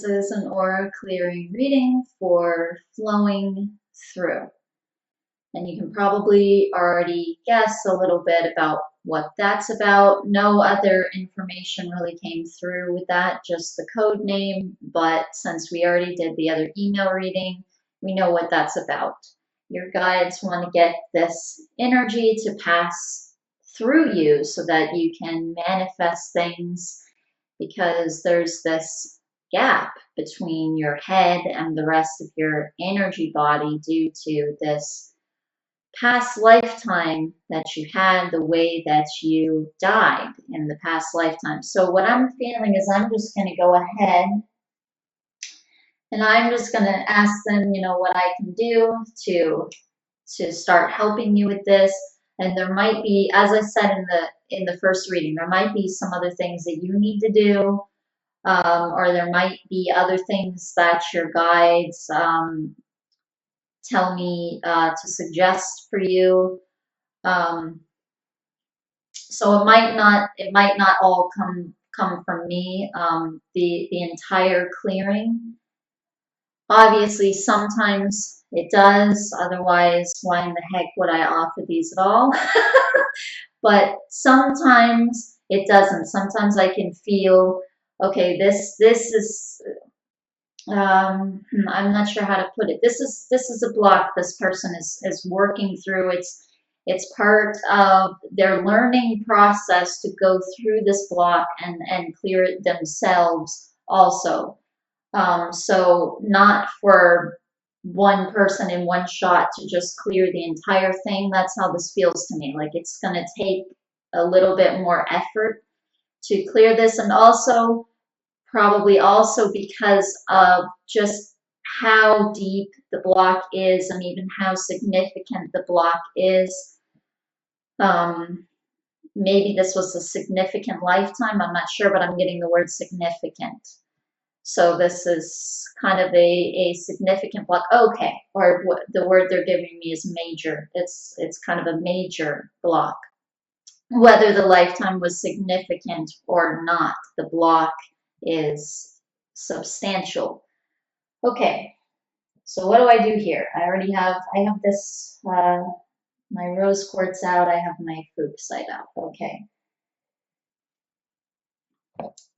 This is an aura clearing reading for flowing through. And you can probably already guess a little bit about what that's about. No other information really came through with that, just the code name. But since we already did the other email reading, we know what that's about. Your guides want to get this energy to pass through you so that you can manifest things, because there's this gap between your head and the rest of your energy body due to this past lifetime that you had, the way that you died in the past lifetime. So what I'm feeling is I'm just going to go ahead and I'm just going to ask them, what I can do to start helping you with this. And there might be, as I said in the first reading, there might be some other things that you need to do, or there might be other things that your guides tell me to suggest for you. So it might not all come from me. The entire clearing. Obviously, sometimes it does. Otherwise, why in the heck would I offer these at all? But sometimes it doesn't. Sometimes I can feel, okay, this is. I'm not sure how to put it. This is a block this person is working through. It's part of their learning process to go through this block and clear it themselves also. So not for one person in one shot to just clear the entire thing. That's how this feels to me. Like it's going to take a little bit more effort to clear this, and also probably also because of just how deep the block is and even how significant the block is. Maybe this was a significant lifetime. I'm not sure, but I'm getting the word significant. So this is kind of a significant block. Okay, or what the word they're giving me is major. It's kind of a major block. Whether the lifetime was significant or not, the block is substantial. Okay, so what do I do here? I have this, my rose quartz out, I have my Fuchsite out. Okay.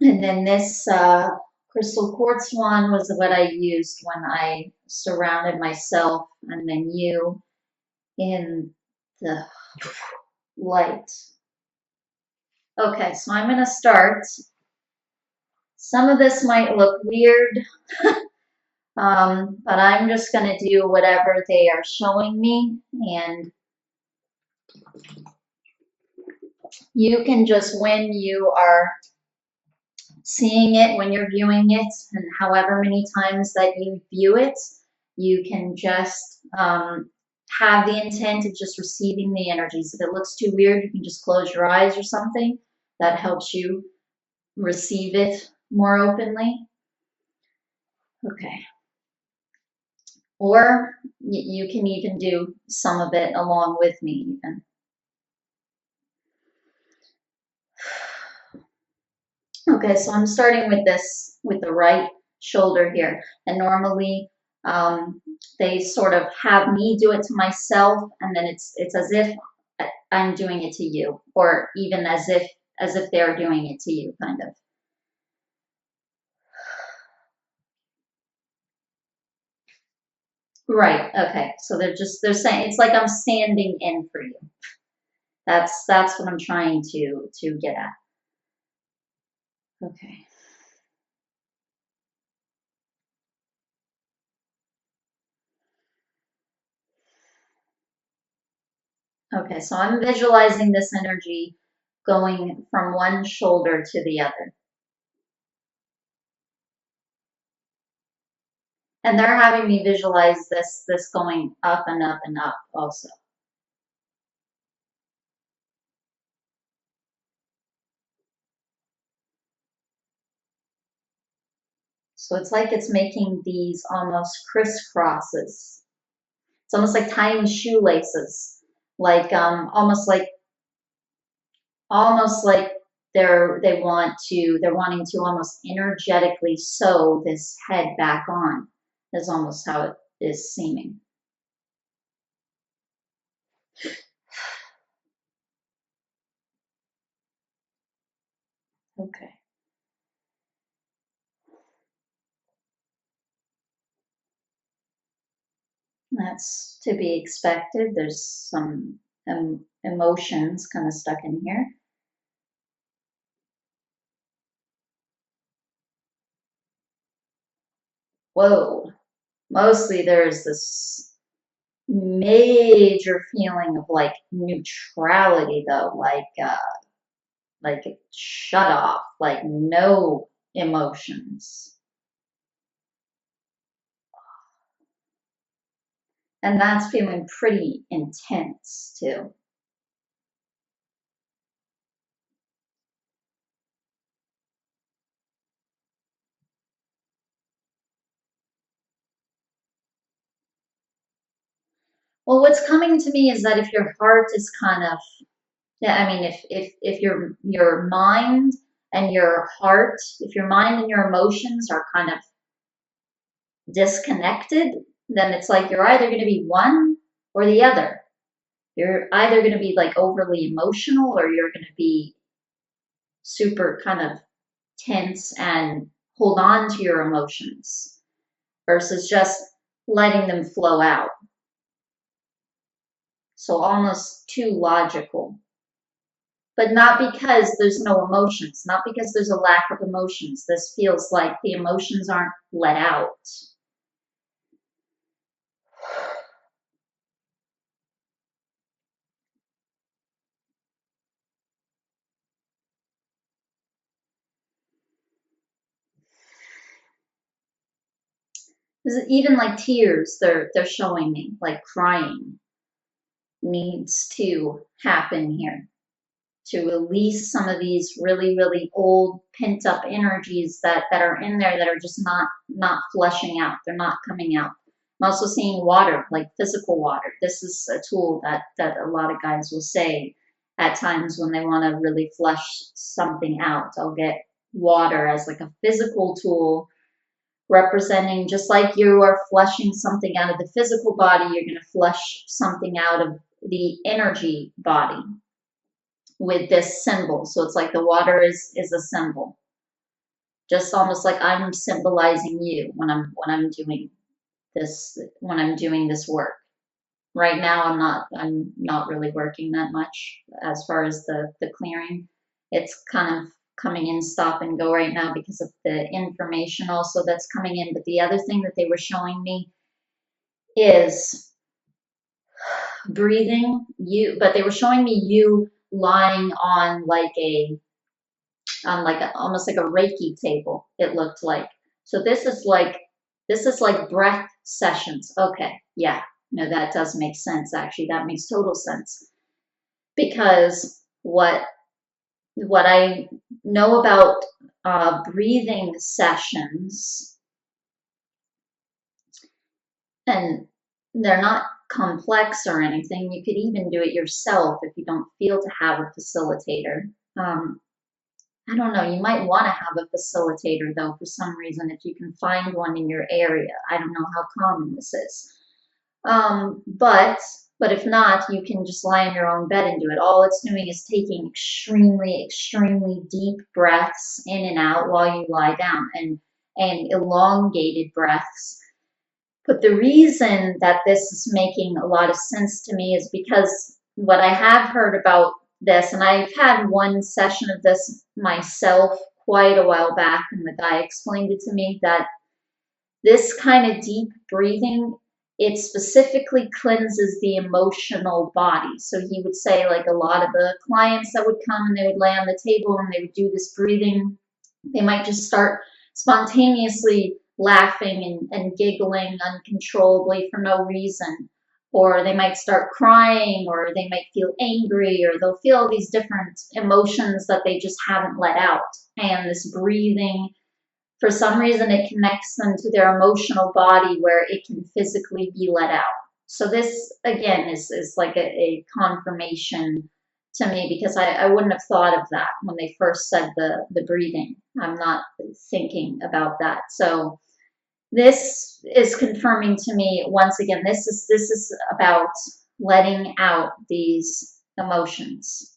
And then this crystal quartz one was what I used when I surrounded myself and then you in the light. Okay, so I'm going to start. Some of this might look weird, but I'm just going to do whatever they are showing me, and you can just, when you are seeing it, when you're viewing it, and however many times that you view it, you can just have the intent of just receiving the energies. If it looks too weird, you can just close your eyes or something. That helps you receive it more openly. Okay. Or you can even do some of it along with me even. Okay, so I'm starting with this, with the right shoulder here. And normally they sort of have me do it to myself, and then it's as if I'm doing it to you, or even as if they're doing it to you, kind of. Right, okay. So they're saying, it's like I'm standing in for you. That's what I'm trying to get at. Okay. Okay, so I'm visualizing this energy going from one shoulder to the other. And they're having me visualize this going up and up and up also. So it's like it's making these almost crisscrosses. It's almost like tying shoelaces, like almost like they're wanting to almost energetically sew this head back on, is almost how it is seeming. Okay. That's to be expected. There's some emotions kind of stuck in here. Whoa. Mostly there's this major feeling of like neutrality though, like shut off, like no emotions. And that's feeling pretty intense too. Well, what's coming to me is that if your heart is kind of, yeah, I mean, if your mind and your heart, if your mind and your emotions are kind of disconnected, then it's like you're either going to be one or the other. You're either going to be like overly emotional or you're going to be super kind of tense and hold on to your emotions versus just letting them flow out. So almost too logical. But not because there's no emotions, not because there's a lack of emotions. This feels like the emotions aren't let out. Even like tears, they're showing me, like crying needs to happen here to release some of these really, really old pent up energies that are in there that are just not flushing out. They're not coming out. I'm also seeing water, like physical water. This is a tool that a lot of guys will say at times when they want to really flush something out. I'll get water as like a physical tool representing, just like you are flushing something out of the physical body, you're going to flush something out of the energy body with this symbol. So it's like the water is a symbol, just almost like I'm symbolizing you when I'm doing this work. Right now I'm not really working that much as far as the clearing. It's kind of coming in stop and go right now because of the information also that's coming in. But the other thing that they were showing me is breathing you, but they were showing me you lying on almost like a Reiki table, it looked like. So this is like breath sessions. Okay, yeah. No, that does make sense actually. That makes total sense. Because what I know about breathing sessions, and they're not complex or anything. You could even do it yourself if you don't feel to have a facilitator. Um, I don't know, you might want to have a facilitator though for some reason if you can find one in your area. I don't know how common this is. But if not, you can just lie in your own bed and do it. All it's doing is taking extremely, extremely deep breaths in and out while you lie down and elongated breaths. But the reason that this is making a lot of sense to me is because what I have heard about this, and I've had one session of this myself quite a while back, and the guy explained it to me that this kind of deep breathing, it specifically cleanses the emotional body. So he would say, like a lot of the clients that would come and they would lay on the table and they would do this breathing, they might just start spontaneously laughing and giggling uncontrollably for no reason. Or they might start crying, or they might feel angry, or they'll feel these different emotions that they just haven't let out. And this breathing, for some reason, it connects them to their emotional body where it can physically be let out. So this, again, is like a confirmation to me because I wouldn't have thought of that when they first said the breathing. I'm not thinking about that. So this is confirming to me once again, this is about letting out these emotions.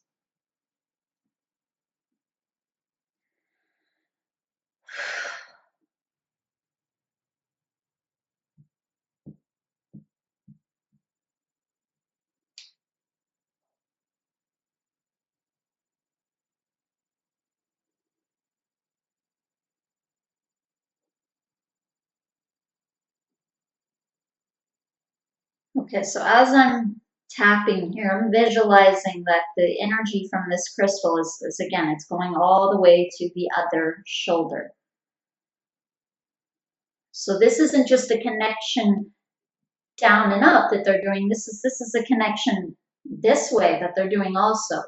Okay, so as I'm tapping here, I'm visualizing that the energy from this crystal is again, it's going all the way to the other shoulder. So this isn't just a connection down and up that they're doing. This is a connection this way that they're doing also.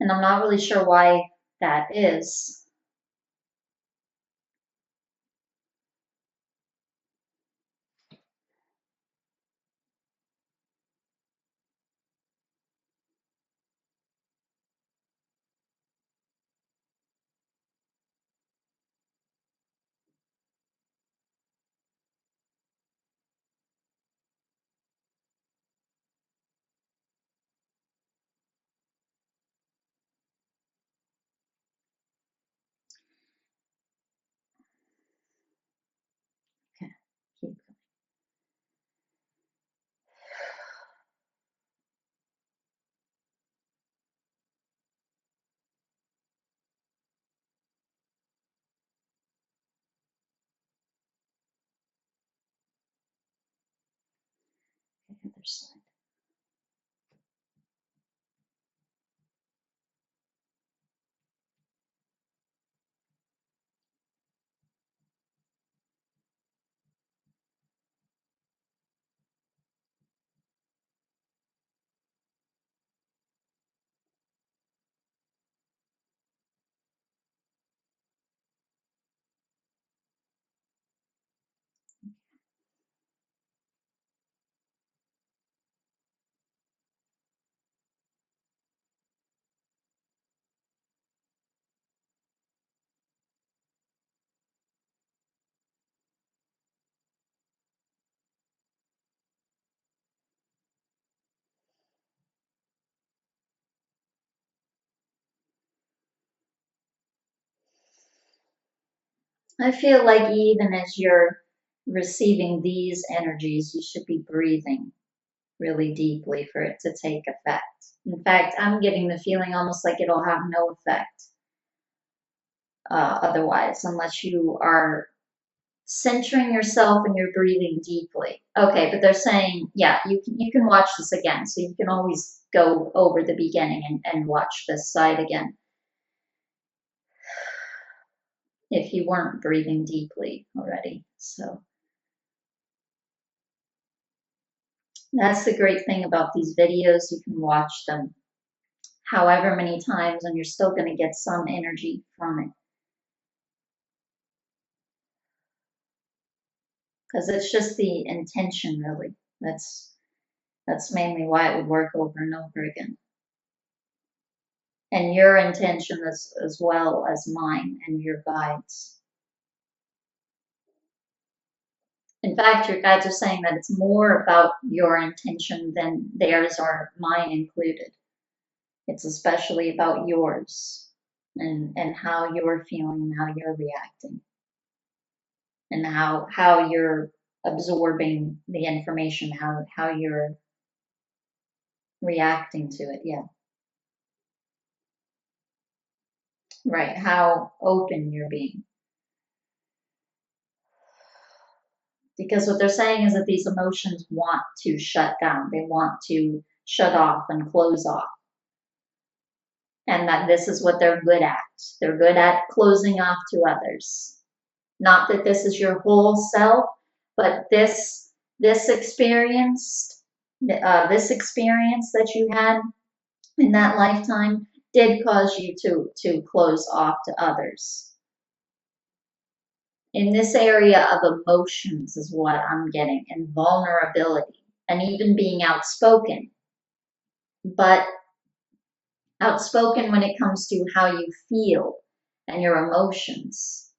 And I'm not really sure why that is. Okay, keep going. The other side. I feel like even as you're receiving these energies, you should be breathing really deeply for it to take effect. In fact, I'm getting the feeling almost like it'll have no effect otherwise, unless you are centering yourself and you're breathing deeply. Okay, but they're saying, yeah, you can watch this again, so you can always go over the beginning and watch this side again if you weren't breathing deeply already. So that's the great thing about these videos. You can watch them however many times and you're still going to get some energy from it. Because it's just the intention, really. That's mainly why it would work over and over again. And your intention as well as mine and your guides. In fact, your guides are saying that it's more about your intention than theirs or mine included. It's especially about yours and how you're feeling, how you're reacting, and how you're absorbing the information, how you're reacting to it. Yeah. Right. How open you're being. Because what they're saying is that these emotions want to shut down, they want to shut off and close off. And that this is what they're good at. They're good at closing off to others. Not that this is your whole self, but this experience, this experience that you had in that lifetime did cause you to close off to others. In this area of emotions is what I'm getting, and vulnerability, and even being outspoken. But Outspoken when it comes to how you feel and your emotions.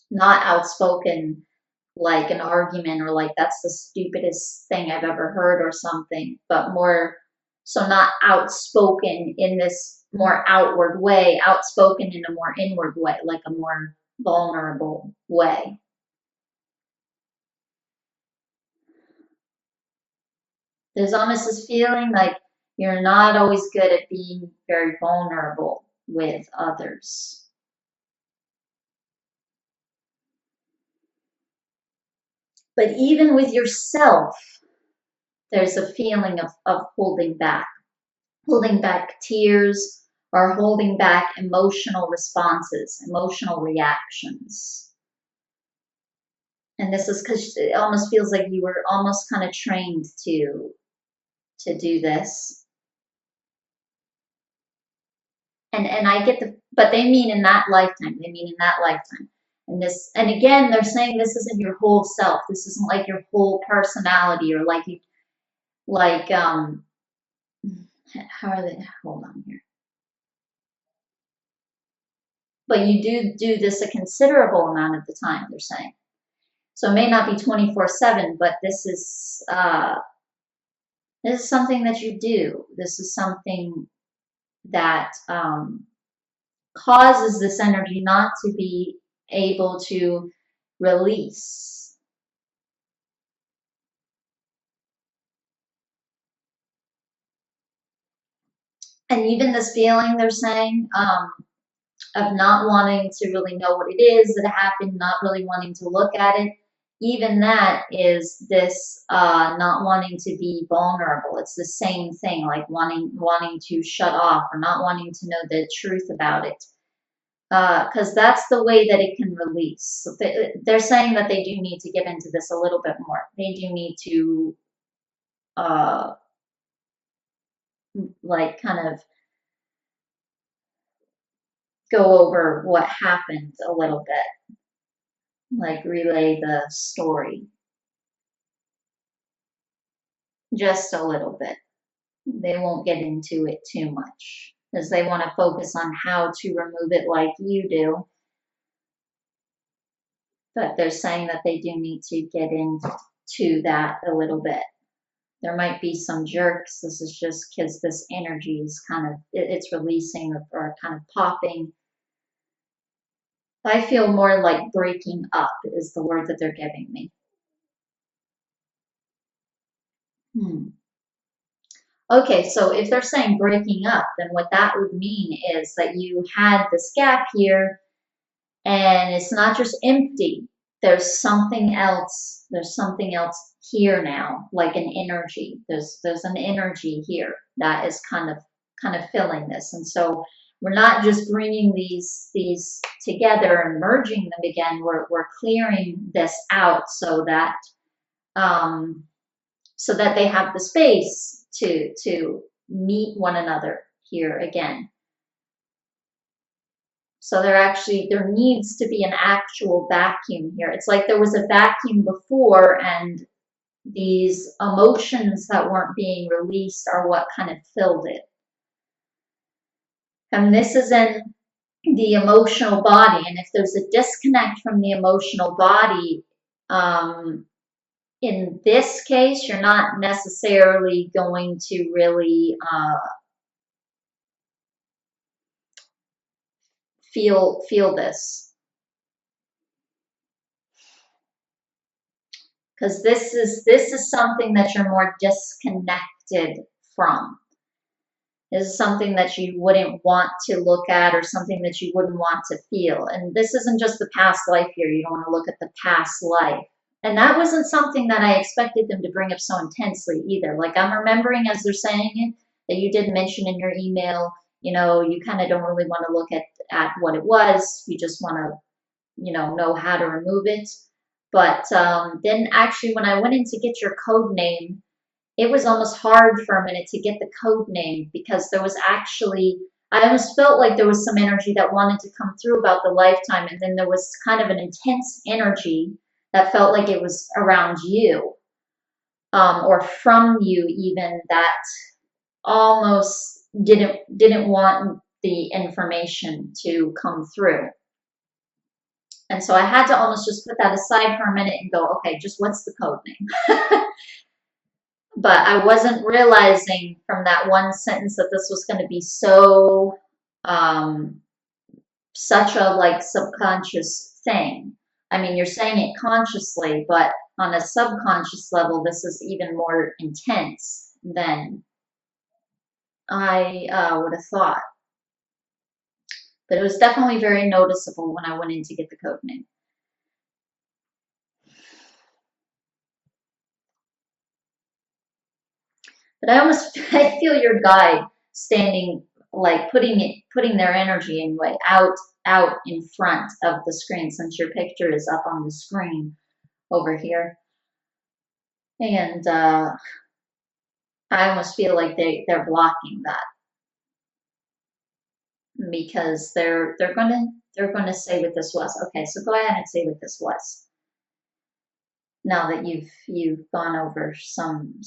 Not outspoken like an argument or like that's the stupidest thing I've ever heard or something, but more so not outspoken in this more outward way, outspoken in a more inward way, like a more vulnerable way. There's almost this feeling like you're not always good at being very vulnerable with others. But even with yourself, there's a feeling of holding back tears or holding back emotional responses, emotional reactions. And this is because it almost feels like you were almost kind of trained to do this. And I get but they mean in that lifetime. They mean in that lifetime. And again, they're saying this isn't your whole self. This isn't like your whole personality or like you, like, how are they? Hold on here. But you do this a considerable amount of the time, they're saying. So it may not be 24/7, but this is something that you do. This is something that causes this energy not to be able to release. And even this feeling, they're saying, of not wanting to really know what it is that happened, not really wanting to look at it, even that is this not wanting to be vulnerable. It's the same thing, like wanting to shut off or not wanting to know the truth about it. Because that's the way that it can release. So they're saying that they do need to get into this a little bit more. They do need to, uh, like, kind of go over what happened a little bit, like relay the story just a little bit. They won't get into it too much because they want to focus on how to remove it like you do. But they're saying that they do need to get into that a little bit. There might be some jerks. This is just because this energy is kind of, it's releasing or kind of popping. I feel more like breaking up is the word that they're giving me. Okay, so if they're saying breaking up, then what that would mean is that you had this gap here and it's not just empty. There's something else. There's something else here now, like an energy. There's an energy here that is kind of filling this. And so we're not just bringing these together and merging them again. We're clearing this out so that they have the space to meet one another here again. So there needs to be an actual vacuum here. It's like there was a vacuum before and these emotions that weren't being released are what kind of filled it. And this is in the emotional body. And if there's a disconnect from the emotional body, in this case, you're not necessarily going to really feel this, because this is something that you're more disconnected from. This is something that you wouldn't want to look at or something that you wouldn't want to feel. And this isn't just the past life here. You don't want to look at the past life. And that wasn't something that I expected them to bring up so intensely either. Like I'm remembering as they're saying it, that you did mention in your email, you kind of don't really want to look at what it was. You just want to, know how to remove it. But then actually when I went in to get your code name, it was almost hard for a minute to get the code name because there was actually, I almost felt like there was some energy that wanted to come through about the lifetime. And then there was kind of an intense energy that felt like it was around you. or from you even, that almost didn't want the information to come through. And so I had to almost just put that aside for a minute and go, okay, just what's the code name? But I wasn't realizing from that one sentence that this was going to be so, such a like subconscious thing. I mean, you're saying it consciously, but on a subconscious level, this is even more intense than I would have thought. But it was definitely very noticeable when I went in to get the code name. But I almost I feel your guide standing, like putting their energy anyway out in front of the screen, since your picture is up on the screen over here. And I almost feel like they're blocking that, because they're gonna say what this was. Okay, so go ahead and say what this was. Now that you've gone over some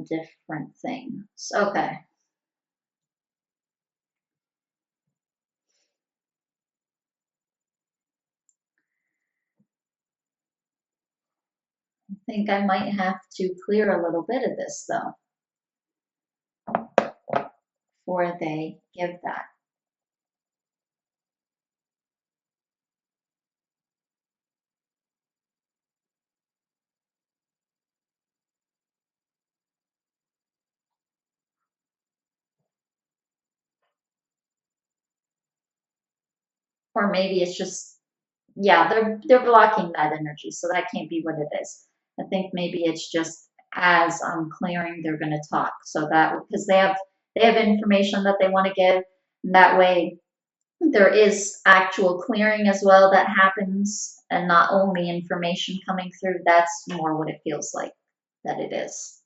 different things. Okay. I think I might have to clear a little bit of this though, before they give that. Or maybe it's just, yeah, they're blocking that energy, so that can't be what it is. I think maybe it's just as I'm clearing, they're going to talk. So that, because they have information that they want to give, and that way there is actual clearing as well that happens, and not only information coming through. That's more what it feels like that it is.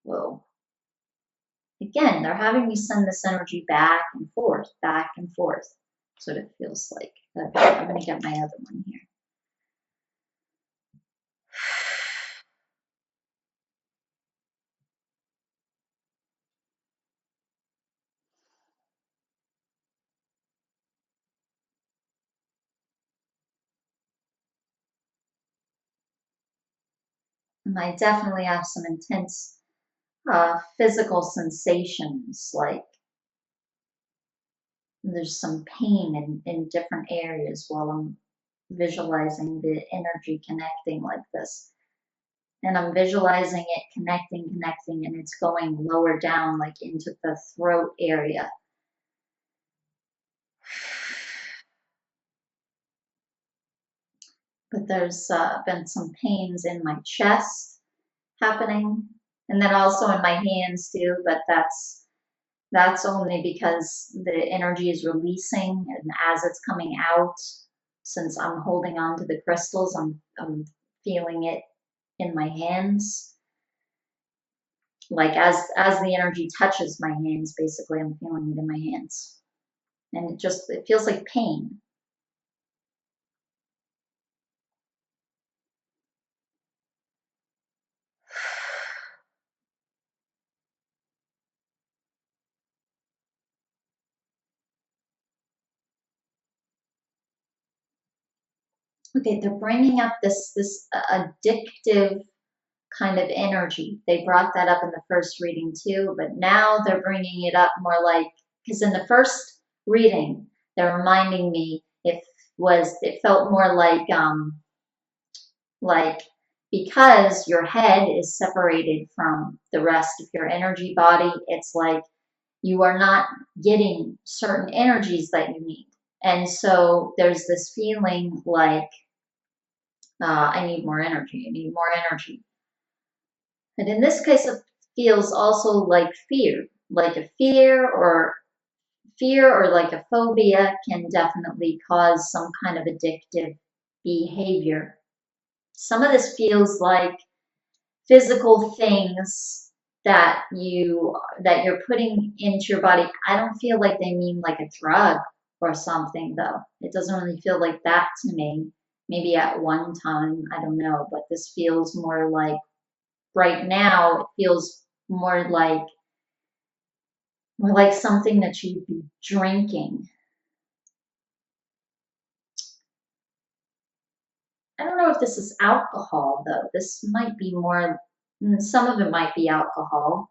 Whoa. Again, they're having me send this energy back and forth, back and forth. That's what it feels like. Okay, I'm going to get my other one here. And I definitely have some intense physical sensations, like there's some pain in different areas while I'm visualizing the energy connecting like this. And I'm visualizing it connecting, and it's going lower down, like into the throat area. But there's been some pains in my chest happening, and then also in my hands too, but that's only because the energy is releasing, and as it's coming out, since I'm holding on to the crystals, I'm feeling it in my hands. Like as the energy touches my hands, basically I'm feeling it in my hands. And it feels like pain. Okay, they're bringing up this addictive kind of energy. They brought that up in the first reading too, but now they're bringing it up more like, because in the first reading, they're reminding me it felt more like because your head is separated from the rest of your energy body, it's like you are not getting certain energies that you need. And so there's this feeling like I need more energy, I need more energy. And in this case, it feels also like fear, like a fear or like a phobia can definitely cause some kind of addictive behavior. Some of this feels like physical things that you're putting into your body. I don't feel like they mean like a drug or something though. It doesn't really feel like that to me. Maybe at one time, I don't know, but this feels more like right now, it feels more like something that you'd be drinking. I don't know if this is alcohol though. This might be more, some of it might be alcohol,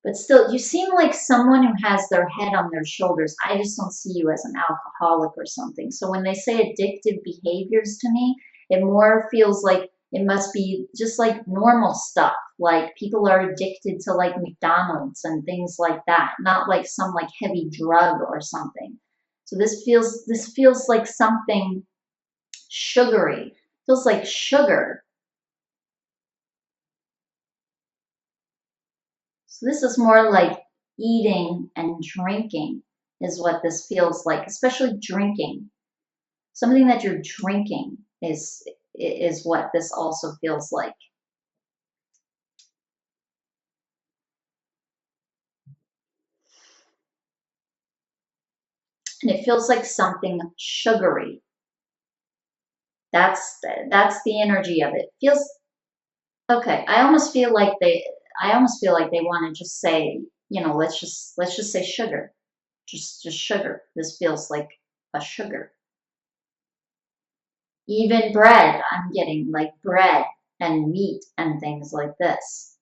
but still, you seem like someone who has their head on their shoulders. I just don't see you as an alcoholic or something. So when they say addictive behaviors to me, it more feels like it must be just like normal stuff. Like people are addicted to like McDonald's and things like that, not like some like heavy drug or something. So this feels like something sugary. Feels like sugar. So this is more like eating and drinking is what this feels like, especially drinking. Something that you're drinking is what this also feels like. And it feels like something sugary. That's that's the energy of it. Feels okay. I almost feel like they want to just say, let's just say sugar. Just sugar. This feels like a sugar. Even bread, I'm getting like bread and wheat and things like this.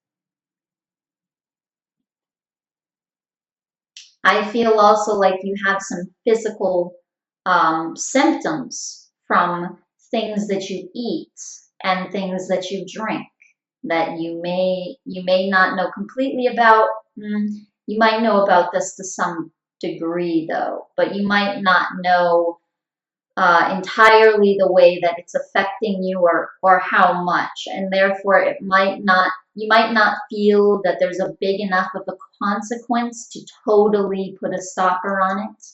I feel also like you have some physical symptoms from things that you eat and things that you drink that you may not know completely about. You might know about this to some degree though, but you might not know entirely the way that it's affecting you or how much, and therefore it might not you might not feel that there's a big enough of a consequence to totally put a stopper on it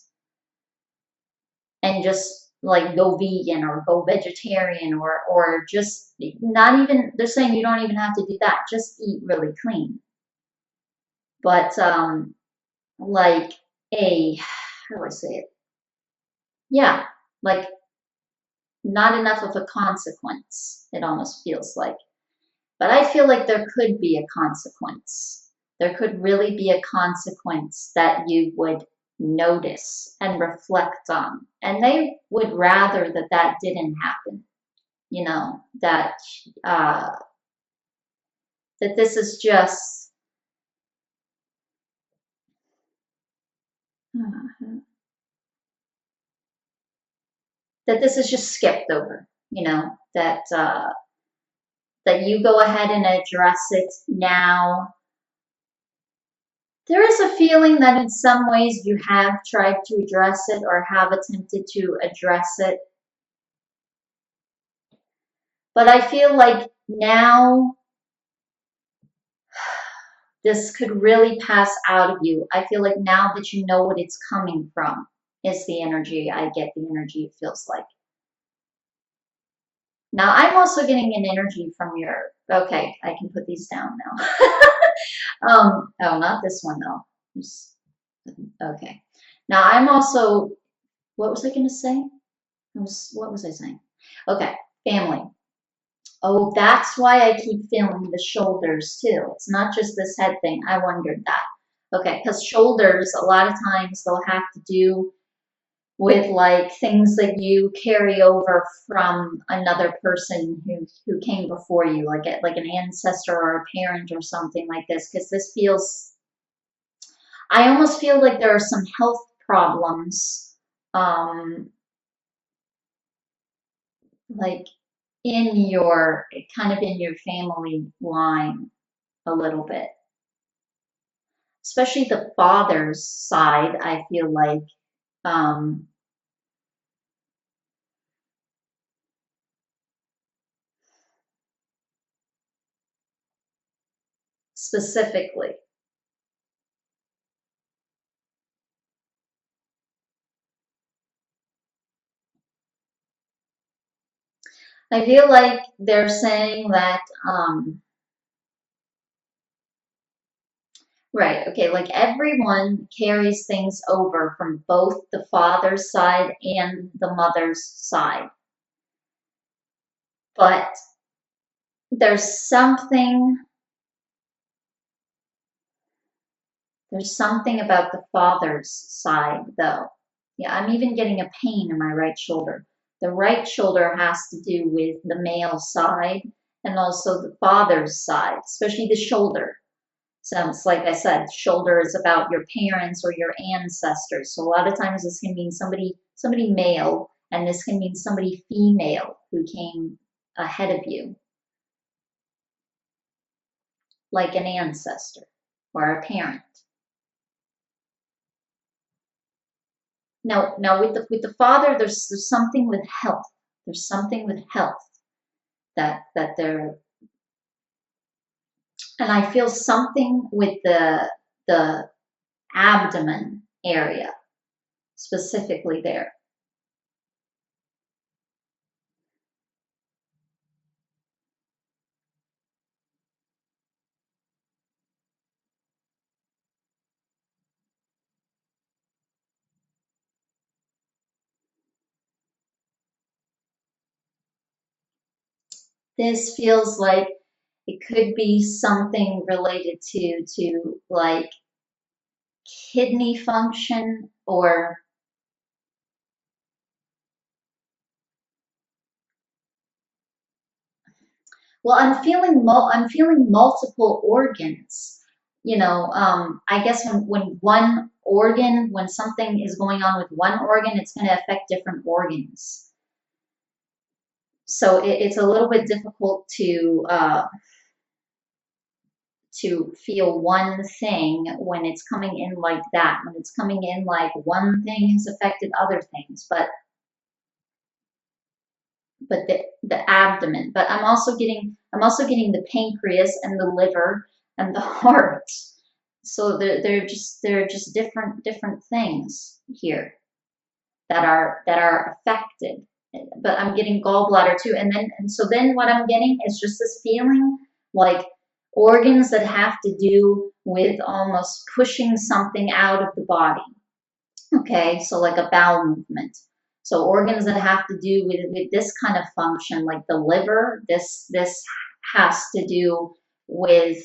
and just like go vegan or go vegetarian or just not even, they're saying you don't even have to do that, just eat really clean. But like a how do I say it, yeah, like not enough of a consequence, it almost feels like. But I feel like there could be a consequence. There could really be a consequence that you would notice and reflect on. And they would rather that that didn't happen, that uh, that this is just, that this is just skipped over, that you go ahead and address it now. There is a feeling that in some ways you have tried to address it or have attempted to address it, but I feel like now this could really pass out of you. I feel like now that you know what it's coming from is the energy. I get the energy it feels like. Now I'm also getting an energy from your, okay, I can put these down now. Oh, not this one though. Okay. Now I'm also, what was I going to say? What was I saying? Okay, family. Oh, that's why I keep feeling the shoulders too. It's not just this head thing. I wondered that. Okay, because shoulders, a lot of times they'll have to do with like things that you carry over from another person who came before you, like an ancestor or a parent or something like this. Because this feels, I almost feel like there are some health problems, um, like kind of in your family line a little bit, especially the father's side. I feel like um, specifically, I feel like they're saying that, right, okay, like everyone carries things over from both the father's side and the mother's side. But there's something about the father's side, though. Yeah, I'm even getting a pain in my right shoulder. The right shoulder has to do with the male side and also the father's side, especially the shoulder. So it's like I said, shoulder is about your parents or your ancestors. So a lot of times this can mean somebody male, and this can mean somebody female who came ahead of you, like an ancestor or a parent. Now with the father, there's something with health. There's something with health that they're, and I feel something with the abdomen area specifically there. This feels like it could be something related to like kidney function, or well, I'm feeling multiple organs. I guess when one organ, when something is going on with one organ, it's going to affect different organs. So it's a little bit difficult to feel one thing when it's coming in like that. When it's coming in like one thing has affected other things, but the abdomen. But I'm also getting the pancreas and the liver and the heart. So they're just different things here that are affected. But I'm getting gallbladder too, and so then what I'm getting is just this feeling like organs that have to do with almost pushing something out of the body. Okay, so like a bowel movement. So organs that have to do with this kind of function, like the liver, this has to do with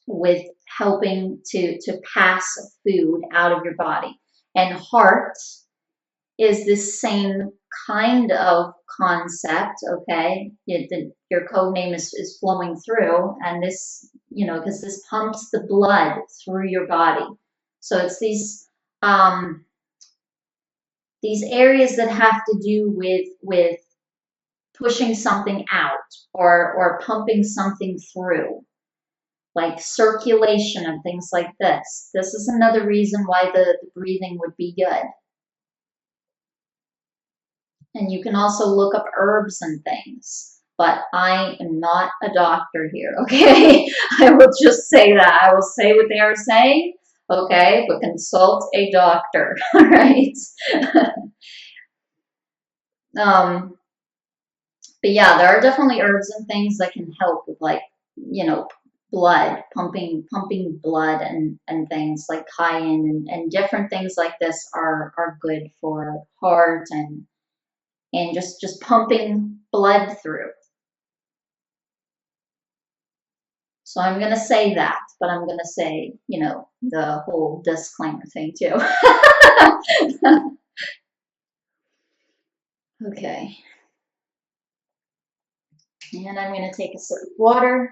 with helping to pass food out of your body. And heart is this same kind of concept, okay? Your code name is flowing through, and this, because this pumps the blood through your body. So it's these areas that have to do with pushing something out, or pumping something through, like circulation and things like this. This is another reason why the breathing would be good. And you can also look up herbs and things. But I am not a doctor here, okay? I will just say that. I will say what they are saying, okay? But consult a doctor, all right? um, but yeah, there are definitely herbs and things that can help with, like, blood, pumping blood, and things like cayenne, and different things like this are good for heart, and just pumping blood through. So I'm going to say that, but I'm going to say, the whole disclaimer thing too. Okay. And I'm going to take a sip of water.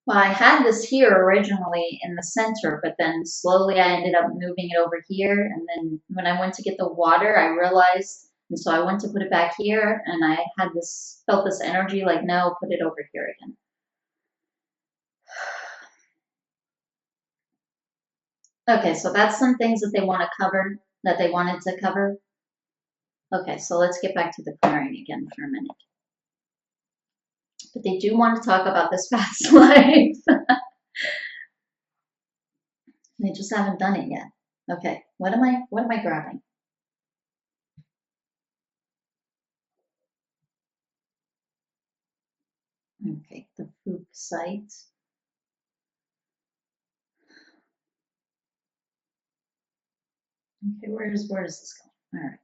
Well, I had this here originally in the center, but then slowly I ended up moving it over here. And then when I went to get the water, I realized, and so I went to put it back here, and I felt this energy like, no, put it over here again. Okay, so that's some things that they want to cover, that they wanted to cover. Okay, so let's get back to the clearing again for a minute. But they do want to talk about this past life. They just haven't done it yet. Okay, what am I grabbing? Okay, the Fuchsite. Okay, where does this go? All right.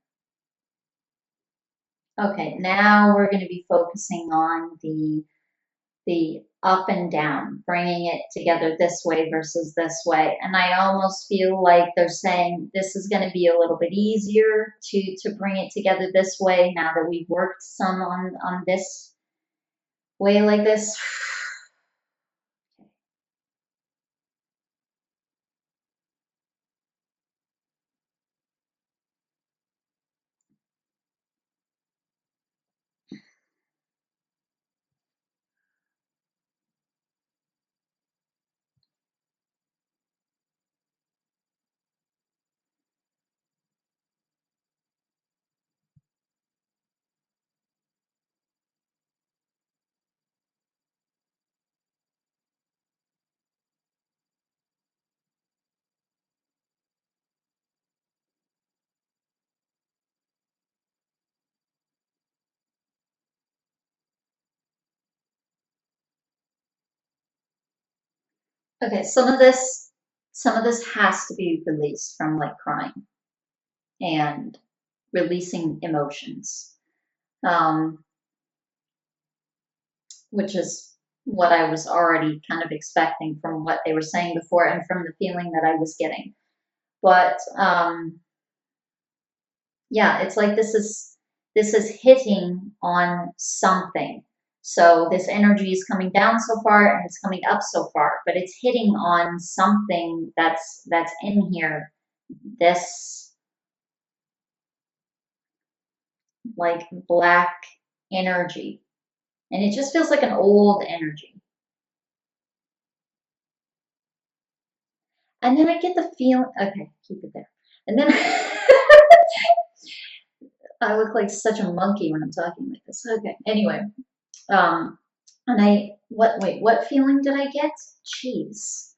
Okay, now we're going to be focusing on the up and down, bringing it together this way versus this way. And I almost feel like they're saying this is going to be a little bit easier to bring it together this way now that we've worked some on this way like this. Okay, some of this has to be released from like crying and releasing emotions, um, which is what I was already kind of expecting from what they were saying before and from the feeling that I was getting. But yeah, it's like this is hitting on something. So this energy is coming down so far and it's coming up so far, but it's hitting on something that's in here. This like black energy. And it just feels like an old energy. And then I get the feeling, okay, keep it there. And then I look like such a monkey when I'm talking like this. Okay, anyway. And what feeling did I get? Jeez.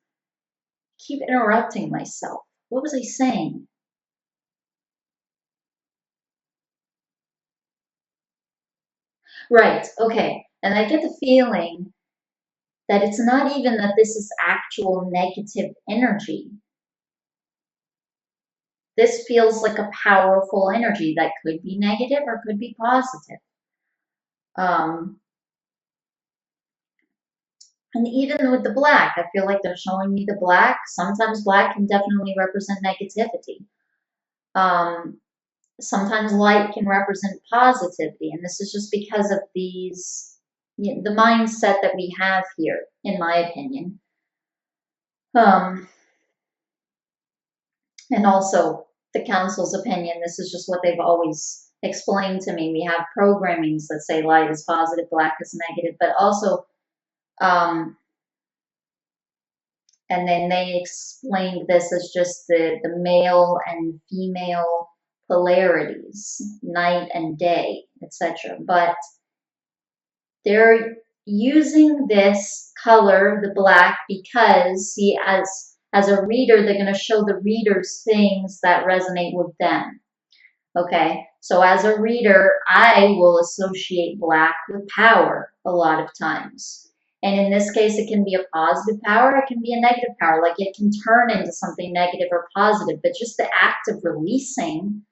Keep interrupting myself. What was I saying? Right, okay. And I get the feeling that it's not even that this is actual negative energy. This feels like a powerful energy that could be negative or could be positive. Um, and even with the black, I feel like they're showing me the black. Sometimes black can definitely represent negativity. Um, Sometimes light can represent positivity, and this is just because of the mindset that we have here, in my opinion. Um, and also the council's opinion. This is just what they've always explained to me. We have programmings that say light is positive, black is negative, but also, um, and then they explained this as just the male and female polarities, night and day, etc. But they're using this color, the black, because see, as a reader, they're going to show the readers things that resonate with them. Okay, so as a reader, I will associate black with power a lot of times. And in this case, it can be a positive power, it can be a negative power. Like it can turn into something negative or positive, but just the act of releasing,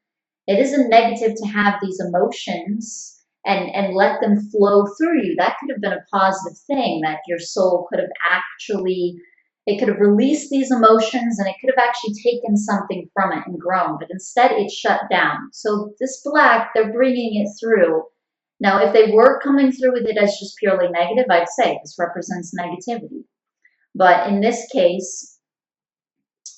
it isn't negative to have these emotions and let them flow through you. That could have been a positive thing that your soul could have actually, it could have released these emotions and it could have actually taken something from it and grown, but instead it shut down. So this black, they're bringing it through. Now, if they were coming through with it as just purely negative, I'd say this represents negativity. But in this case,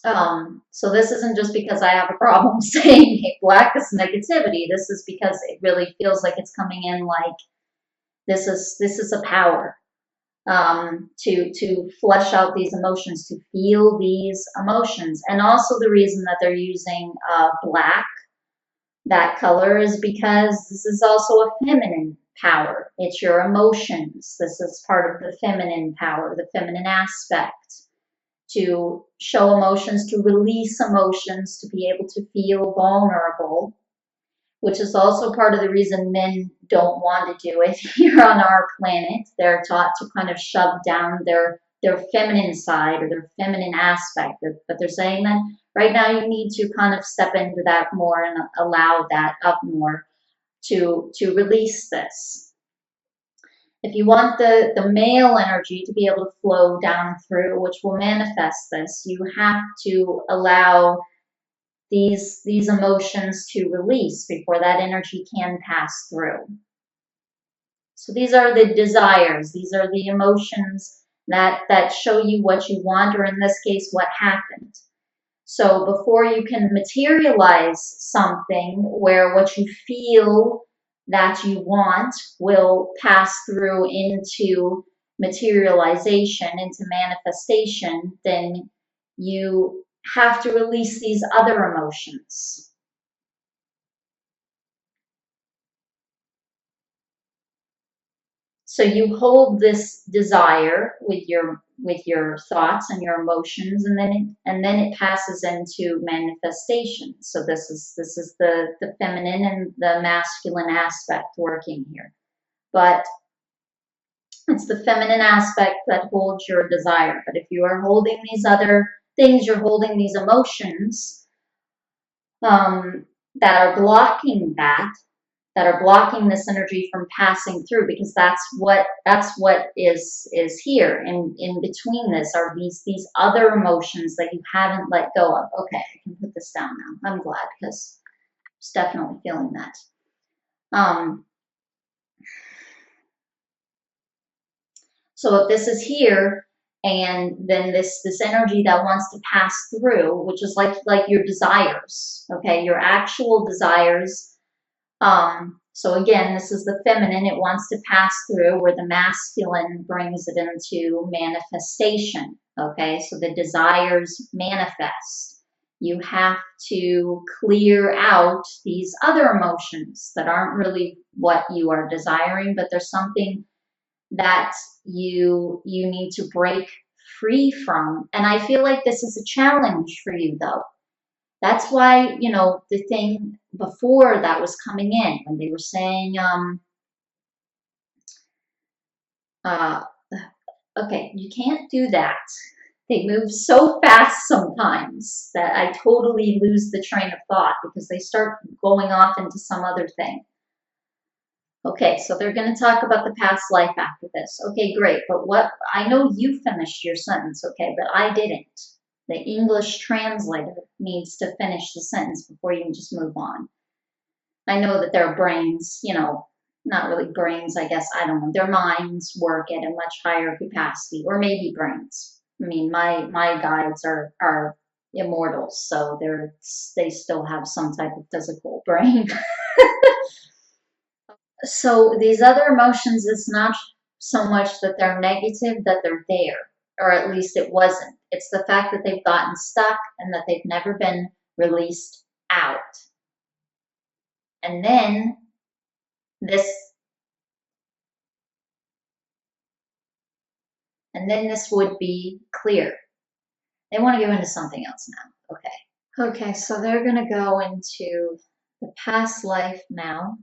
so this isn't just because I have a problem saying hey, black is negativity. This is because it really feels like it's coming in like this is a power to flesh out these emotions, to feel these emotions, and also the reason that they're using black, that color, is because this is also a feminine power. It's your emotions. This is part of the feminine power, the feminine aspect, to show emotions, to release emotions, to be able to feel vulnerable, which is also part of the reason men don't want to do it here on our planet. They're taught to kind of shove down their feminine side or their feminine aspect, but they're saying that right now you need to kind of step into that more and allow that up more to release this. If you want the male energy to be able to flow down through, which will manifest this, you have to allow these emotions to release before that energy can pass through. So these are the desires, these are the emotions that show you what you want, or in this case, what happened. So before you can materialize something where what you feel that you want will pass through into materialization, into manifestation, then you have to release these other emotions. So you hold this desire with your thoughts and your emotions, and then it passes into manifestation. So this is the feminine and the masculine aspect working here. But it's the feminine aspect that holds your desire. But if you are holding these other things, you're holding these emotions that are blocking that are blocking this energy from passing through, because that's what is here. And in between this are these other emotions that you haven't let go of. Okay, I can put this down now. I'm glad, because I was definitely feeling that. So if this is here, and then this energy that wants to pass through, which is like your desires, okay, your actual desires. So again, this is the feminine. It wants to pass through, where the masculine brings it into manifestation. Okay, so the desires manifest. You have to clear out these other emotions that aren't really what you are desiring, but there's something that you need to break free from. And I feel like this is a challenge for you, though. That's why, the thing before that was coming in, when they were saying, okay, you can't do that. They move so fast sometimes that I totally lose the train of thought, because they start going off into some other thing. Okay, so they're going to talk about the past life after this. Okay, great. But I know you finished your sentence, okay, but I didn't. The English translator needs to finish the sentence before you can just move on. I know that their brains, not really brains, I guess, I don't know, their minds work at a much higher capacity, or maybe brains. I mean, my guides are immortals, so they still have some type of physical brain. So these other emotions, it's not so much that they're negative, that they're there, or at least it wasn't. It's the fact that they've gotten stuck and that they've never been released out. And then this would be clear. They want to go into something else now. Okay. Okay, so they're going to go into the past life now.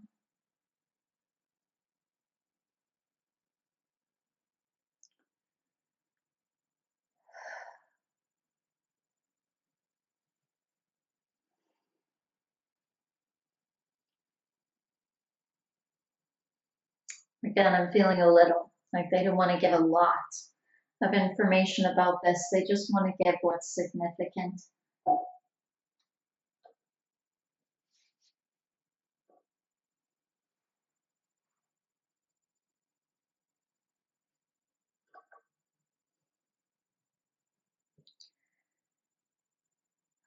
Again, I'm feeling a little like they don't want to give a lot of information about this. They just want to give what's significant.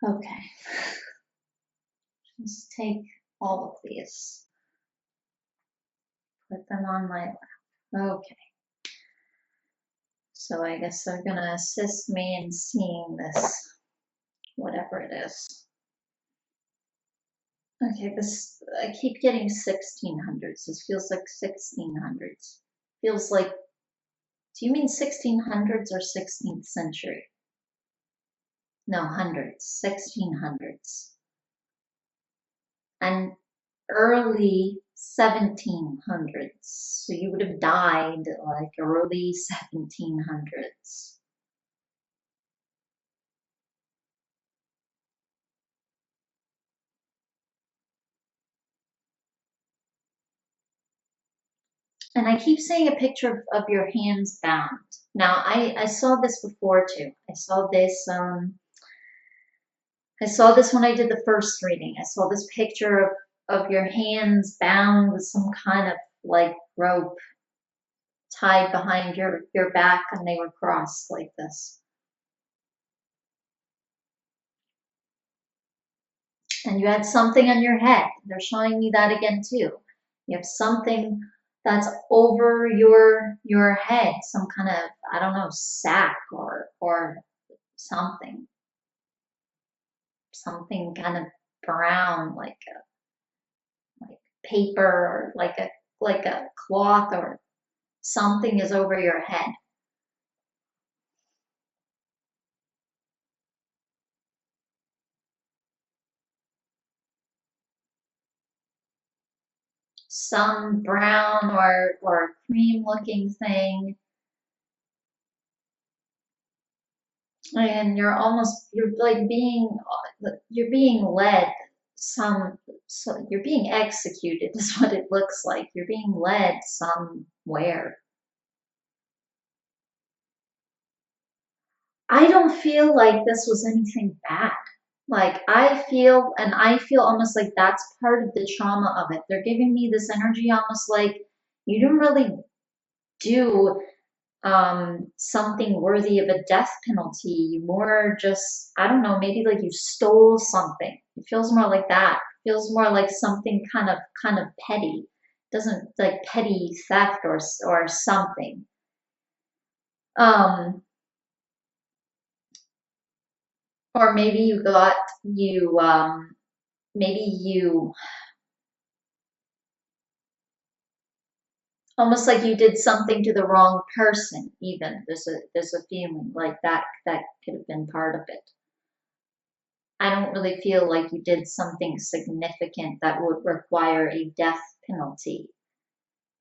Okay. Just take all of these, put them on my lap. Okay. So I guess they're going to assist me in seeing this, whatever it is. Okay, I keep getting 1600s. This feels like 1600s. Feels like, do you mean 1600s or 16th century? No, hundreds, 1600s. And early 1700s. So you would have died like early 1700s. And I keep seeing a picture of your hands bound. Now, I saw this before too. I saw this when I did the first reading. I saw this picture of your hands bound with some kind of like rope tied behind your back and they were crossed like this. And you had something on your head. They're showing me that again too. You have something that's over your head, some kind of, I don't know, sack or something. Something kind of brown like paper or like a cloth or something is over your head. Some brown or cream looking thing. And you're like you're being led so you're being executed is what it looks like. You're being led somewhere. I don't feel like this was anything bad. Like I feel almost like that's part of the trauma of it. They're giving me this energy almost like you didn't really do something worthy of a death penalty. You more just, I don't know, maybe like you stole something. It feels more like that. It feels more like something kind of petty. It doesn't like petty theft or something. Um, or maybe maybe you almost like you did something to the wrong person even. There's a feeling like that could have been part of it. I don't really feel like you did something significant that would require a death penalty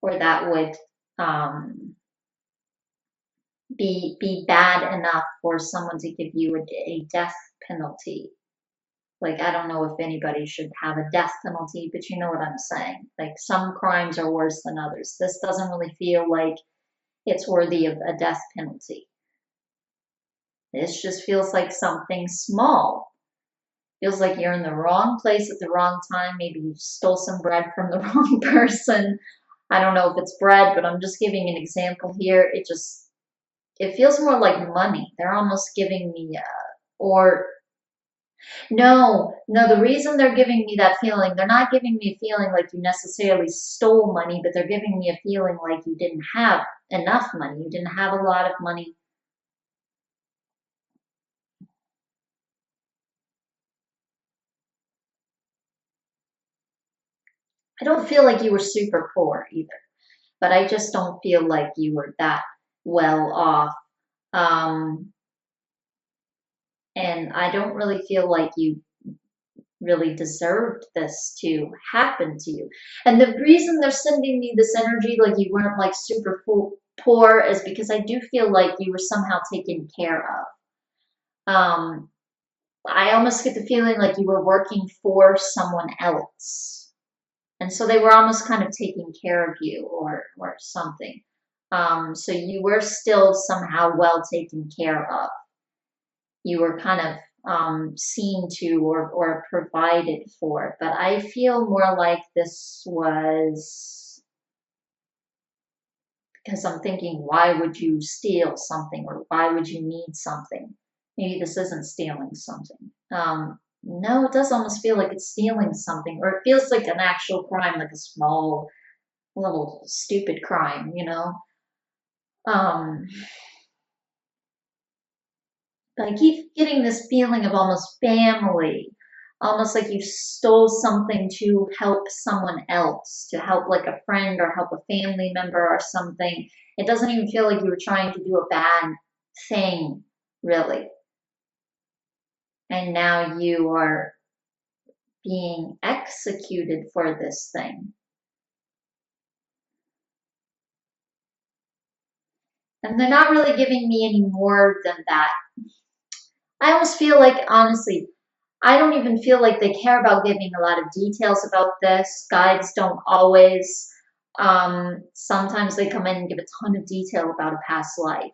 or that would um, be bad enough for someone to give you a death penalty. Like, I don't know if anybody should have a death penalty, but you know what I'm saying. Like, some crimes are worse than others. This doesn't really feel like it's worthy of a death penalty. This just feels like something small. Feels like you're in the wrong place at the wrong time. Maybe you stole some bread from the wrong person. I don't know if it's bread, but I'm just giving an example here. It feels more like money. They're almost giving me, or no, the reason they're giving me that feeling, they're not giving me a feeling like you necessarily stole money, but they're giving me a feeling like you didn't have enough money. You didn't have a lot of money. I don't feel like you were super poor either, but I just don't feel like you were that well off. Um, and I don't really feel like you really deserved this to happen to you. And the reason they're sending me this energy, like you weren't like poor, is because I do feel like you were somehow taken care of. I almost get the feeling like you were working for someone else. And so they were almost kind of taking care of you or something. So you were still somehow well taken care of. You were kind of seen to or provided for. But I feel more like this was because I'm thinking, why would you steal something or why would you need something? Maybe this isn't stealing something. No, it does almost feel like it's stealing something, or it feels like an actual crime, like a small, little stupid crime, you know? Um, But I keep getting this feeling of almost family, almost like you stole something to help someone else, to help like a friend or help a family member or something. It doesn't even feel like you were trying to do a bad thing, really. And now you are being executed for this thing. And they're not really giving me any more than that. I almost feel like, honestly, I don't even feel like they care about giving a lot of details about this. Guides don't always. Sometimes they come in and give a ton of detail about a past life.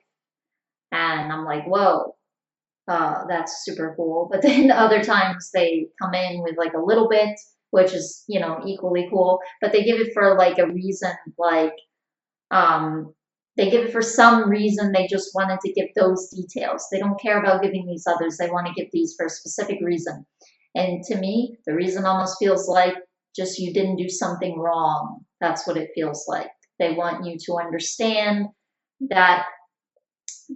And I'm like, whoa, that's super cool. But then other times they come in with like a little bit, which is, equally cool. But they give it for like a reason, like, um, they give it for some reason. They just wanted to give those details. They don't care about giving these others. They want to give these for a specific reason. And to me, the reason almost feels like just you didn't do something wrong. That's what it feels like. They want you to understand that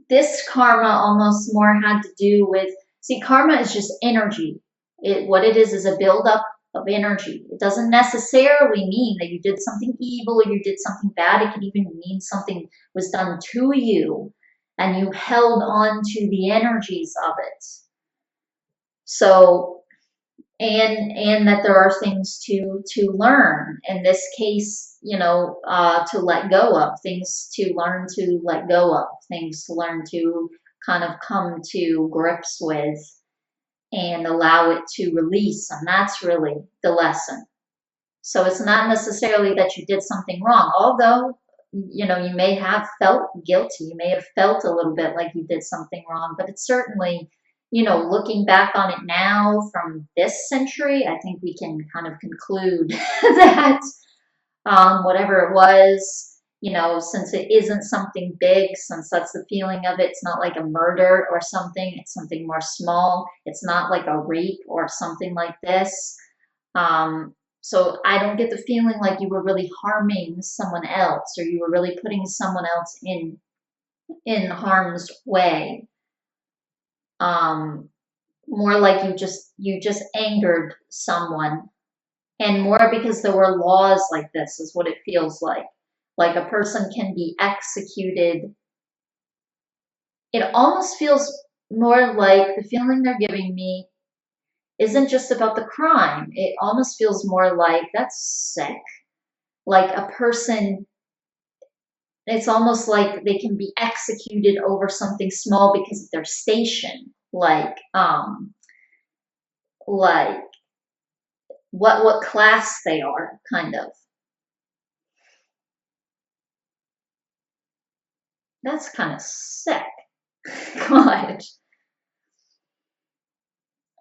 this karma almost more had to do with, see, karma is just energy. What it is a buildup of energy. It doesn't necessarily mean that you did something evil or you did something bad. It could even mean something was done to you and you held on to the energies of it. So, and that there are things to learn. In this case, to let go of, things to learn to let go of, things to learn to kind of come to grips with and allow it to release. And that's really the lesson. So it's not necessarily that you did something wrong, although, you may have felt guilty. You may have felt a little bit like you did something wrong, but it's certainly, looking back on it now from this century, I think we can kind of conclude that whatever it was, since it isn't something big, since that's the feeling of it, it's not like a murder or something, it's something more small. It's not like a rape or something like this. So I don't get the feeling like you were really harming someone else or you were really putting someone else in harm's way. Um, More like you just angered someone, and more because there were laws like this is what it feels like. Like a person can be executed. It almost feels more like the feeling they're giving me isn't just about the crime. It almost feels more like that's sick. Like a person, it's almost like they can be executed over something small because of their station. Like what class they are, kind of. That's kind of sick. God.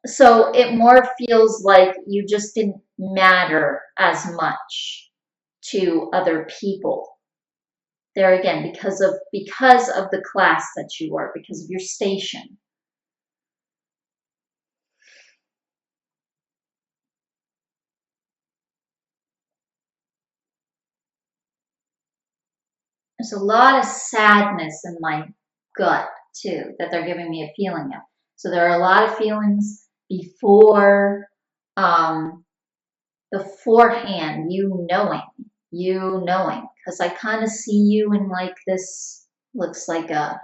So it more feels like you just didn't matter as much to other people. There again, because of the class that you were, because of your station. There's a lot of sadness in my gut too that they're giving me a feeling of. So there are a lot of feelings before, um, beforehand, you knowing, because I kind of see you in like this, looks like a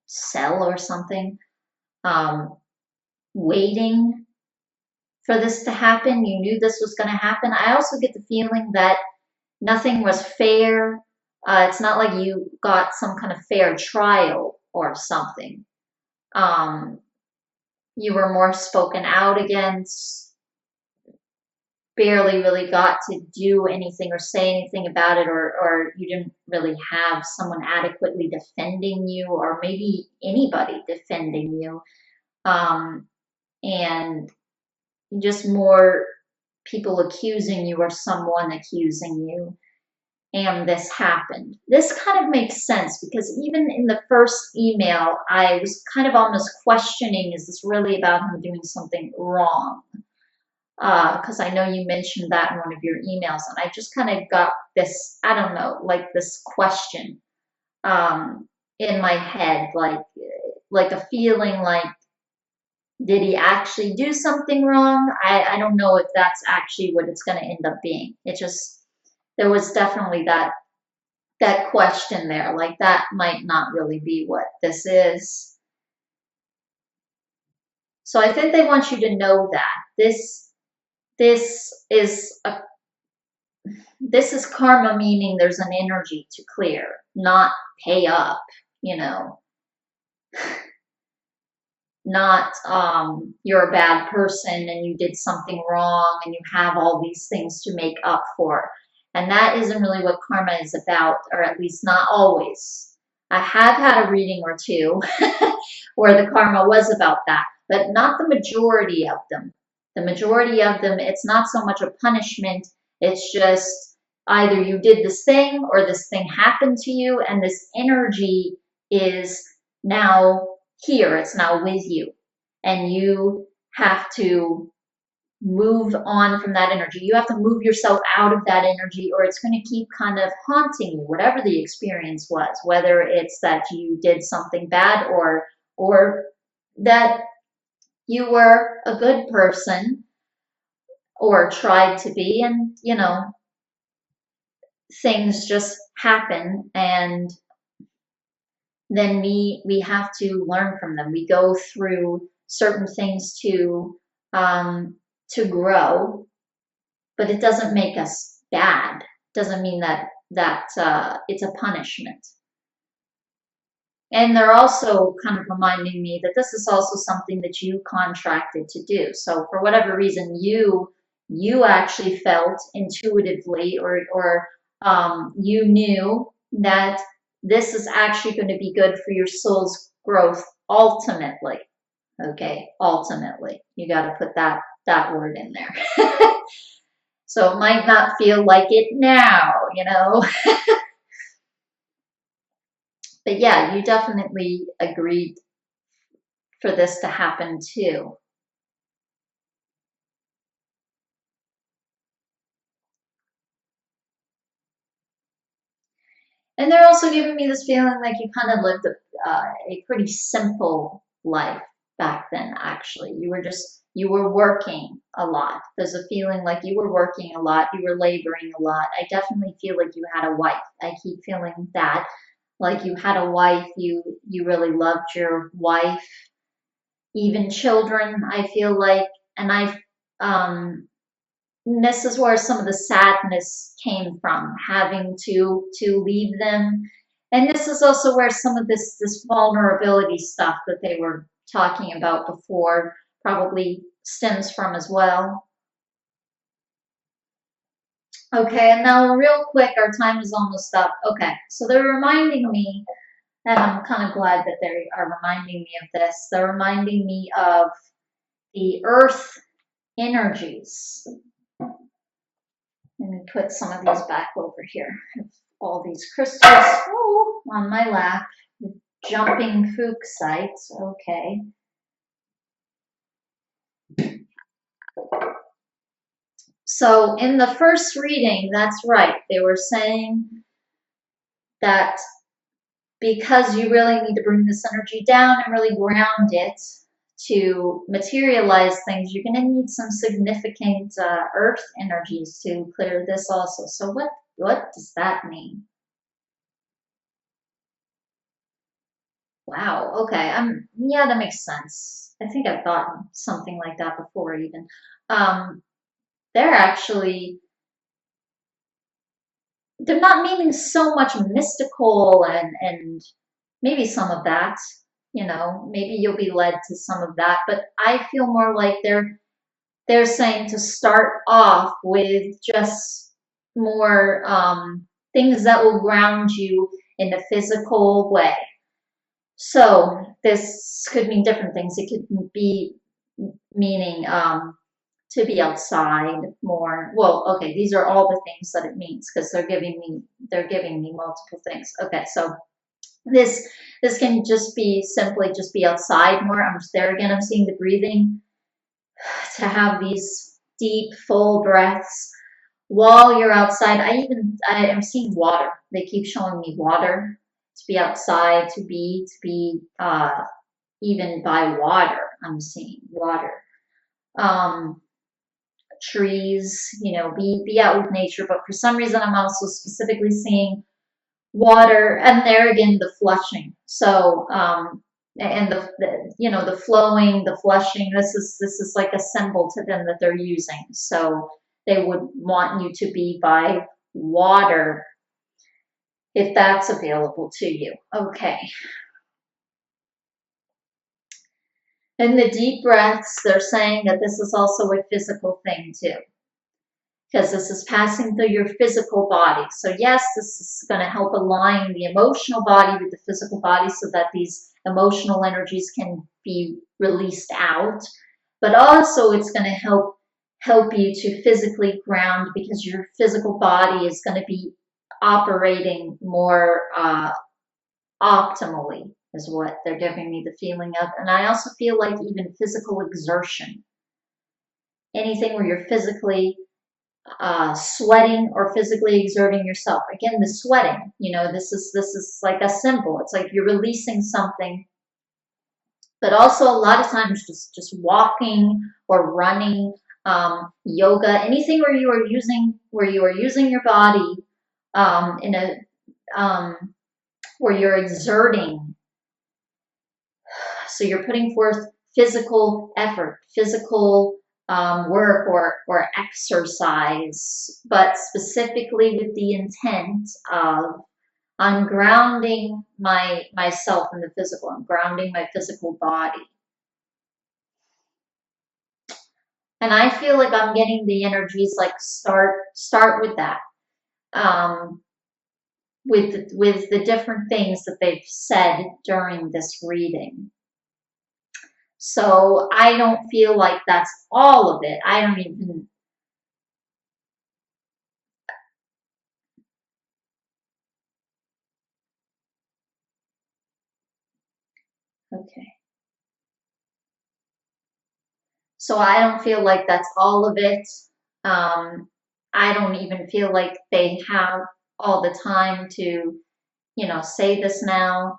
cell or something, um, waiting for this to happen. You knew this was going to happen. I also get the feeling that nothing was fair. It's not like you got some kind of fair trial or something. Um, you were more spoken out against, barely really got to do anything or say anything about it, or you didn't really have someone adequately defending you, or maybe anybody defending you. Um, and just more people accusing you or someone accusing you. And this happened. This kind of makes sense because even in the first email, I was kind of almost questioning, is this really about him doing something wrong? Because I know you mentioned that in one of your emails, and I just kind of got this, I don't know, like this question um, in my head, like a feeling like, did he actually do something wrong? I don't know if that's actually what it's going to end up being. It just, there was definitely that question there. Like that might not really be what this is. So I think they want you to know that this is a this is karma, meaning there's an energy to clear, not pay up, you know, not you're a bad person and you did something wrong and you have all these things to make up for. And that isn't really what karma is about, or at least not always. I have had a reading or two where the karma was about that, but not the majority of them. The majority of them, it's not so much a punishment, it's just either you did this thing or this thing happened to you, and this energy is now here, it's now with you, and you have to move on from that energy. You have to move yourself out of that energy, or it's going to keep kind of haunting you, whatever the experience was, whether it's that you did something bad, or that you were a good person or tried to be, and you know, things just happen, and then we have to learn from them. We go through certain things to grow, but it doesn't make us bad. It doesn't mean that it's a punishment. And they're also kind of reminding me that this is also something that you contracted to do. So for whatever reason, you actually felt intuitively, or you knew that this is actually going to be good for your soul's growth ultimately. Okay, ultimately. You got to put that word in there. So it might not feel like it now, you know. But yeah, you definitely agreed for this to happen too. And they're also giving me this feeling like you kind of lived a pretty simple life back then, actually. You were working a lot. There's a feeling like you were working a lot, you were laboring a lot. I definitely feel like you had a wife. I keep feeling that. Like you had a wife, you really loved your wife, even children, I feel like. And um, this is where some of the sadness came from, having to leave them. And this is also where some of this vulnerability stuff that they were talking about before probably stems from as well. Okay, and now real quick, our time is almost up. Okay, so they're reminding me, and I'm kind of glad that they are reminding me of this. They're reminding me of the earth energies. Let me put some of these back over here. All these crystals on my lap. The jumping fuchsites. Okay. So in the first reading, that's right. They were saying that because you really need to bring this energy down and really ground it to materialize things, you're going to need some significant earth energies to clear this also. So what does that mean? Wow, okay. Yeah, that makes sense. I think I've gotten something like that before even. Um, they're actually they're not meaning so much mystical and maybe some of that, you know, maybe you'll be led to some of that, but I feel more like they're saying to start off with just more things that will ground you in a physical way. So this could mean different things. It could be meaning to be outside more. Well, okay, these are all the things that it means because they're giving me multiple things. Okay, so this can just be simply just be outside more. I'm just there again. I'm seeing the breathing, to have these deep, full breaths while you're outside. I am seeing water. They keep showing me water, to be outside, to be even by water. I'm seeing water. Um, trees, you know, be out with nature. But for some reason, I'm also specifically seeing water, and there again, the flushing. So, and you know, the flowing, the flushing. This is like a symbol to them that they're using. So they would want you to be by water, if that's available to you. Okay. And the deep breaths, they're saying that this is also a physical thing too, because this is passing through your physical body. So yes, this is going to help align the emotional body with the physical body so that these emotional energies can be released out. But also it's going to help you to physically ground, because your physical body is going to be operating more optimally, is what they're giving me the feeling of. And I also feel like even physical exertion, anything where you're physically sweating or physically exerting yourself. Again, the sweating, this is like a symbol. It's like you're releasing something. But also a lot of times just walking or running, yoga, anything where you are using your body in a where you're exerting. So you're putting forth physical effort, physical work or exercise, but specifically with the intent of, I'm grounding myself in the physical. I'm grounding my physical body. And I feel like I'm getting the energies like start with that. With the different things that they've said during this reading. So I don't feel like that's all of it. I don't even. Okay. So I don't feel like that's all of it. I don't even feel like they have all the time to, say this now.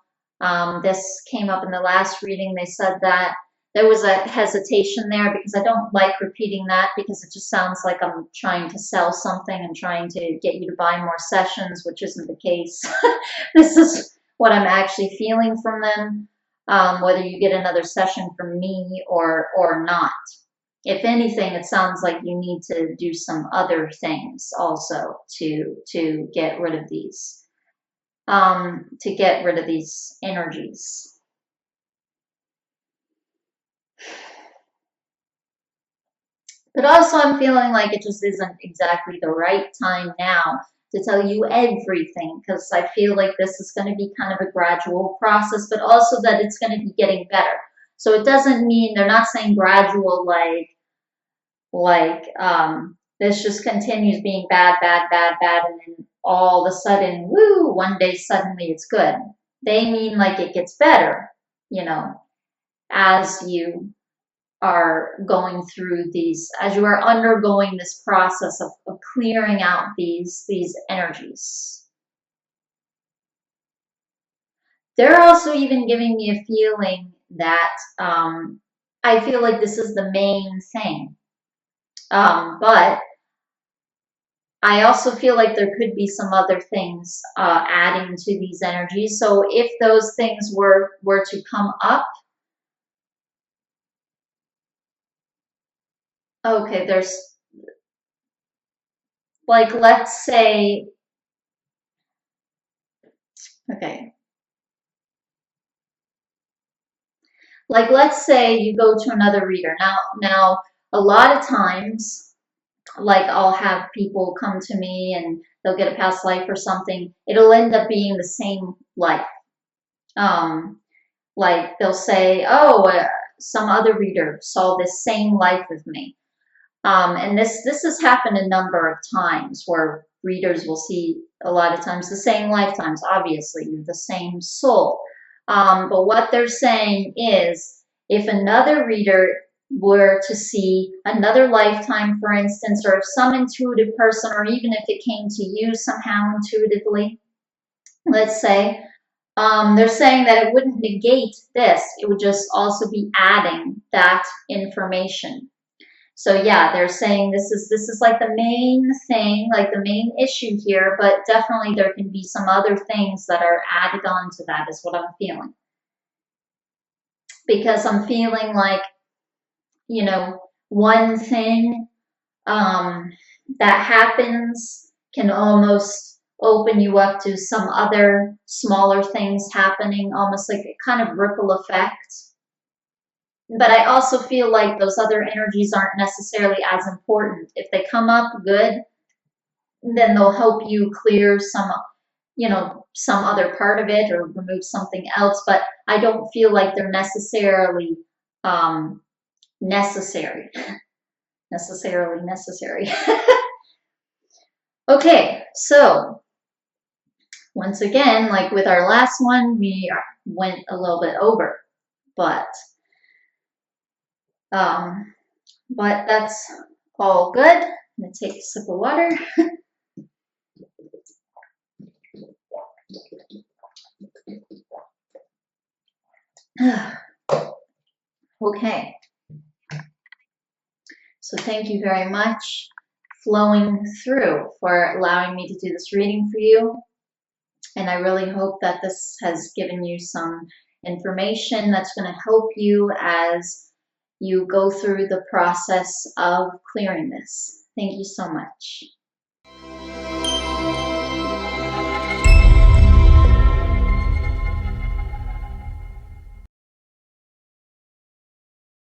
This came up in the last reading. They said that there was a hesitation there, because I don't like repeating that, because it just sounds like I'm trying to sell something and trying to get you to buy more sessions, which isn't the case. This is what I'm actually feeling from them, whether you get another session from me or not. If anything, it sounds like you need to do some other things also to get rid of these, energies. But also I'm feeling like it just isn't exactly the right time now to tell you everything, because I feel like this is going to be kind of a gradual process, but also that it's going to be getting better. So it doesn't mean, they're not saying gradual like this just continues being bad, and then all of a sudden, woo, one day suddenly it's good. They mean like it gets better, as you are going through as you are undergoing this process of clearing out these energies. They're also even giving me a feeling that I feel like this is the main thing. But I also feel like there could be some other things adding to these energies. So if those things were to come up, okay, there's like, let's say, okay, like let's say you go to another reader. Now a lot of times, like I'll have people come to me and they'll get a past life or something. It'll end up being the same life. Like they'll say, oh, some other reader saw this same life with me. And this has happened a number of times, where readers will see a lot of times the same lifetimes. Obviously, you're the same soul. But what they're saying is, if another reader were to see another lifetime, for instance, or if some intuitive person, or even if it came to you somehow intuitively, let's say, they're saying that it wouldn't negate this. It would just also be adding that information. So yeah, they're saying this is like the main thing, like the main issue here, but definitely there can be some other things that are added on to that, is what I'm feeling. Because I'm feeling like, one thing that happens can almost open you up to some other smaller things happening, almost like a kind of ripple effect. But I also feel like those other energies aren't necessarily as important. If they come up, good, then they'll help you clear some, some other part of it or remove something else. But I don't feel like they're necessarily necessary. necessary. Okay, so once again, like with our last one, we went a little bit over, but that's all good. I'm gonna take a sip of water. Okay. So thank you very much, Flowing Through, for allowing me to do this reading for you. And I really hope that this has given you some information that's going to help you as you go through the process of clearing this. Thank you so much.